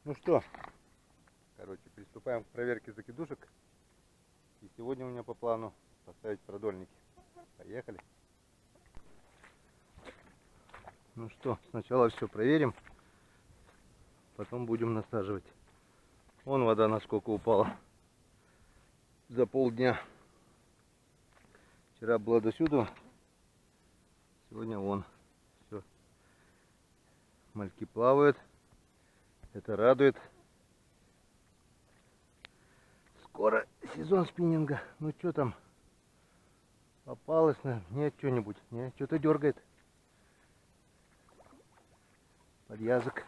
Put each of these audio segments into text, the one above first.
Ну что, короче, приступаем к проверке закидушек. И сегодня у меня по плану поставить продольники. Поехали. Ну что, сначала все проверим, потом будем насаживать. Вон вода насколько упала за полдня. Вчера было до сюда, сегодня вон. Все. Мальки плавают. Это радует. Скоро сезон спиннинга. Ну что там? Попалось, наверное? Нет, что-нибудь? Нет, что-то дергает. Подъязок.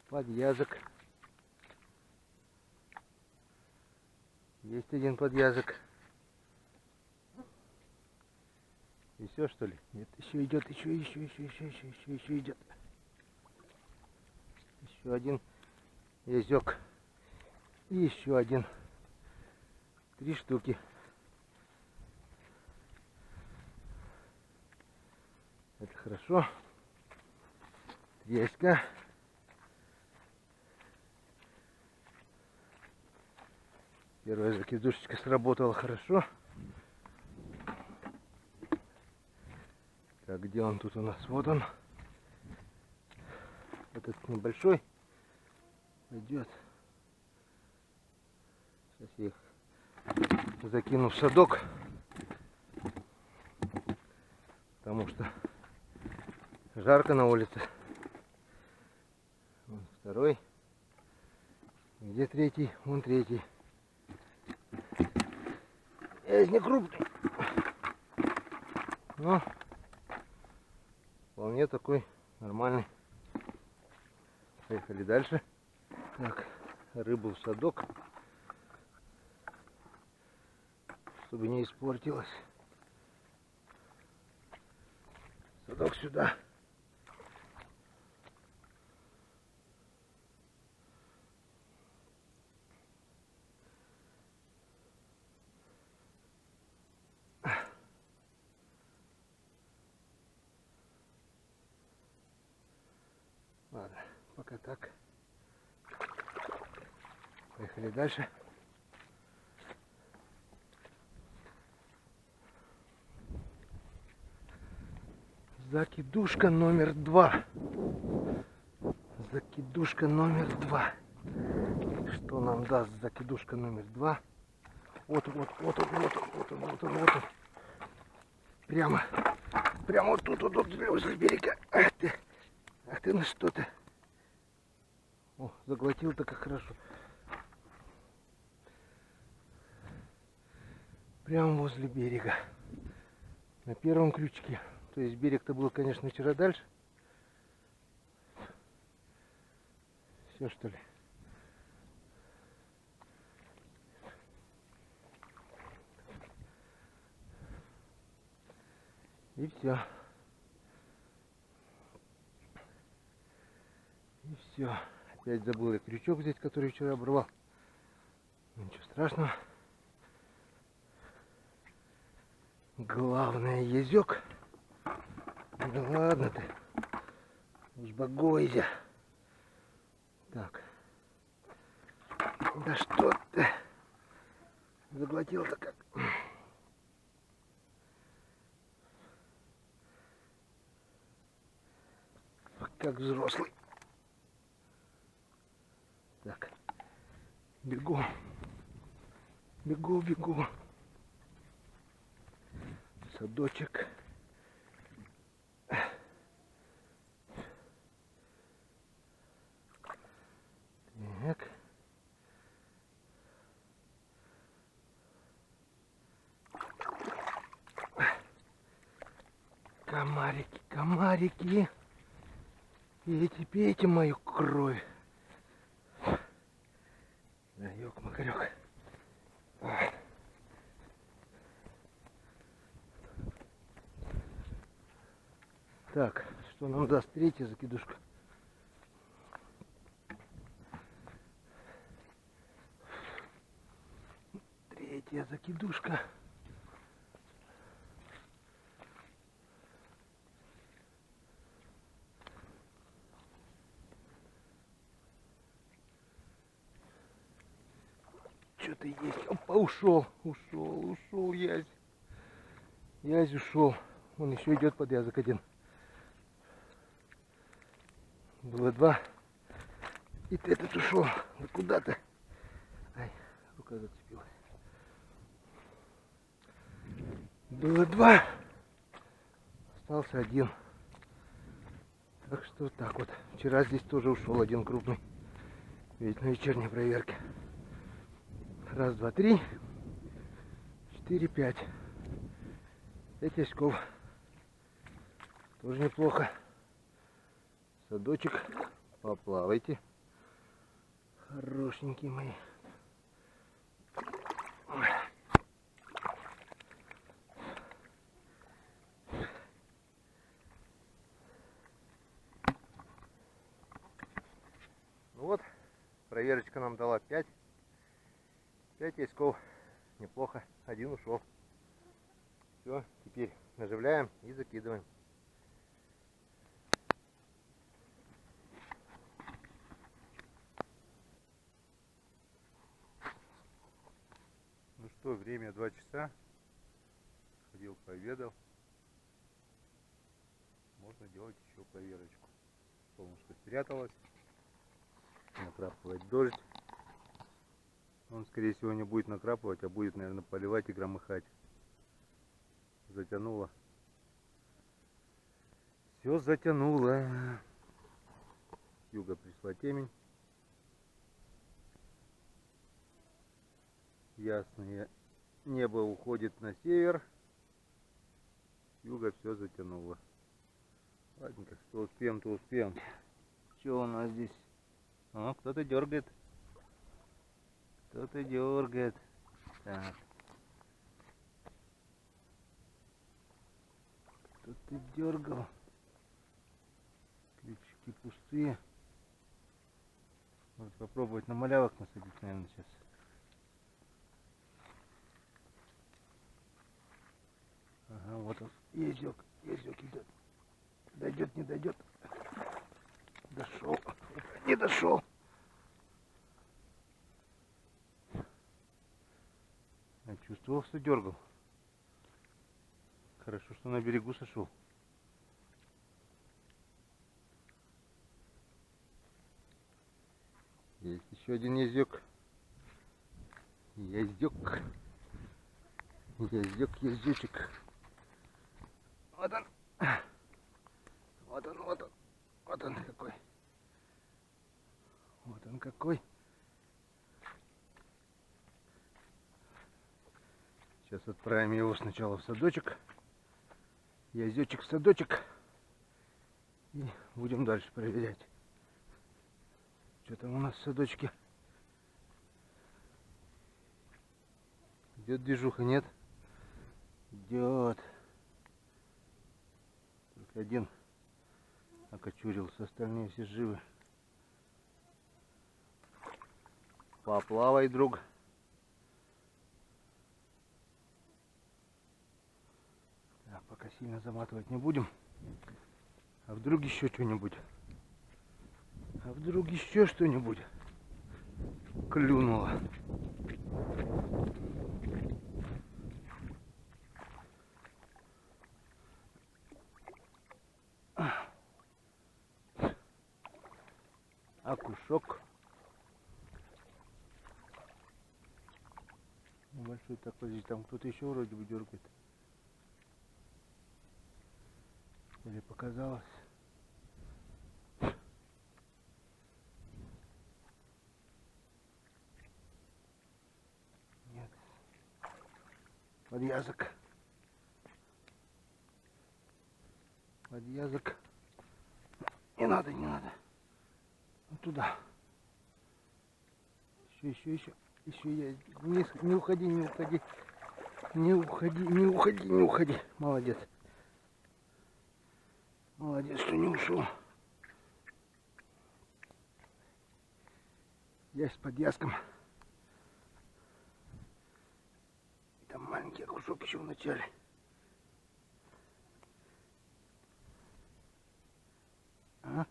Подъязок. Есть один подъязок. И все, что ли? Нет, еще идет, еще идет. Еще один язёк. И еще один. 3 штуки. Это хорошо. Треска. Первая закидушечка сработала хорошо. Так, где он тут у нас? Вот он. Этот небольшой пойдет. Сейчас я их закину в садок, потому что жарко на улице. Вон второй. Где третий? Вон третий. Есть не крупный, но вполне такой нормальный. Поехали дальше. Так, рыбу в садок, чтобы не испортилась. Садок сюда. Ладно, пока так. Поехали дальше. Закидушка номер 2. Закидушка номер 2. Что нам даст закидушка номер 2? Вот он. Прямо вот тут, возле берега. Ах ты, ну что ты. О, заглотил-то как хорошо. Прямо возле берега. На первом крючке. То есть берег-то был, конечно, вчера дальше. Все, что ли? И все. И все. Опять забыл я крючок взять, который вчера обрывал. Ничего страшного. Главное, язёк. Да ладно ты. Успокойся. Так. Да что ты. Заглотил-то как. Как взрослый. Так. Бегу. Бегу. Садочек. Так. Комарики. Пейте мою кровь. Да, ёк-макарёк. Так, что нам даст третья закидушка? Третья закидушка. что-то есть. Опа, ушел, язь. Язь ушел. Он еще идет подвязок один. Было два. И этот ушел. Да куда ты? Ай, рука зацепилась. Было два. Остался один. Так что вот так вот. Вчера здесь тоже ушел один крупный. Ведь на вечерней проверке. Раз, два, три. 4, 5. 5 яськов. Тоже неплохо. Садочек. Поплавайте. Хорошенькие мои. Ну вот, проверочка нам дала 5 яськов. Неплохо. Один ушел. Все, теперь наживляем и закидываем. Ну что, время 2 часа. Ходил, пообедал. Можно делать еще проверочку. Солнышко спряталось. Накрапывает дождь. Он, скорее всего, не будет накрапывать, а будет, наверное, поливать и громыхать. Затянуло. Все затянуло. С юга пришла темень. Ясное небо уходит на север. С юга все затянуло. Ладненько, что успеем, то успеем. Что у нас здесь? О, кто-то дергает. Кто-то дергает. Так. Кто-то дергал. Крючки пустые. Вот попробовать на малявок насадить, наверное, сейчас. Ага, вот он. Язёк идет. Дойдет, не дойдет. Дошел. Не дошел. Я чувствовал, что дергал. Хорошо, что на берегу сошел. Есть еще один язёк. Язёчек. Вот он. Вот он какой. Вот он какой. Сейчас отправим его сначала в садочек. Язёчек в садочек. И будем дальше проверять. Что там у нас в садочке? Идет движуха, нет? Идет. Только один окочурился, остальные все живы. Поплавай, друг. Так, пока сильно заматывать не будем. А вдруг еще что-нибудь? А вдруг еще что-нибудь клюнуло? Окушок. Небольшой такой здесь. Там кто-то еще вроде бы дергает. Или показалось? Нет. Подъязок. Подъязок. Не надо. Вот туда. Еще я. Не уходи. Молодец. Молодец, что не ушел. Я с подъязком. Там маленький окушок еще в начале. А?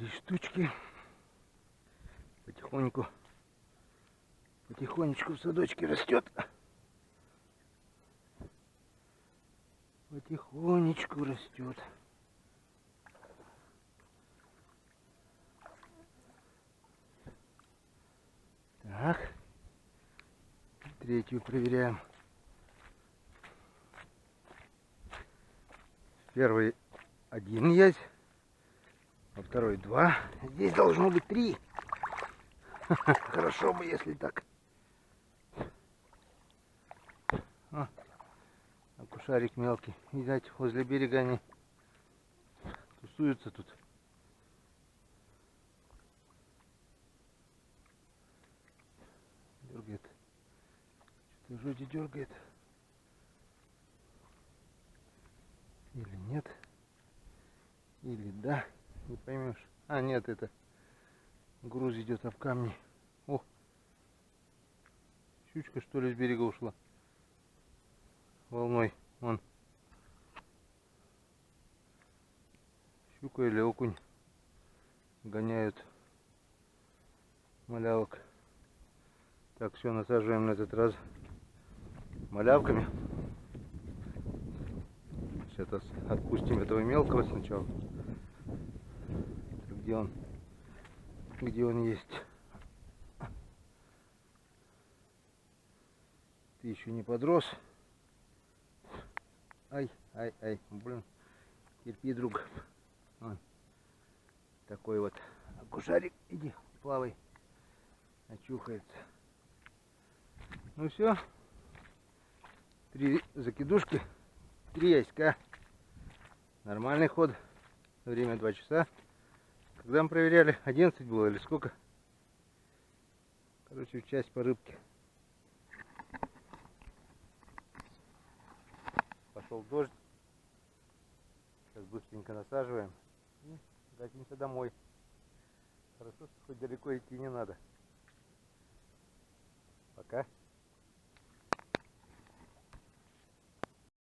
3 штучки. Потихонечку в садочке растет. Потихонечку растет. Так. Третью проверяем. Первый 1 есть, а второй 2. Здесь должно быть 3. Хорошо бы, если так. Окушарик мелкий. Видать, возле берега они тусуются тут. Дергает. Что-то вроде дергает. Или нет. Или да. Не поймешь. А, нет, это груз идет об камни. О! Щучка, что ли, с берега ушла. Волной. Вон. Щука или окунь гоняют малявок. Так, все, насаживаем на этот раз малявками. Сейчас отпустим этого мелкого сначала. Где он? Где он есть? Ты еще не подрос. Ай, ай, ай, блин. Терпи, друг. Вон. Такой вот окушарик. Иди, плавай. Очухается. Ну все. 3 закидушки. 3 яська. Нормальный ход. Время 2 часа. Когда мы проверяли? 11 было или сколько? Короче, часть по рыбке. Пошел дождь. Сейчас быстренько насаживаем. И катимся домой. Хорошо, что хоть далеко идти не надо. Пока.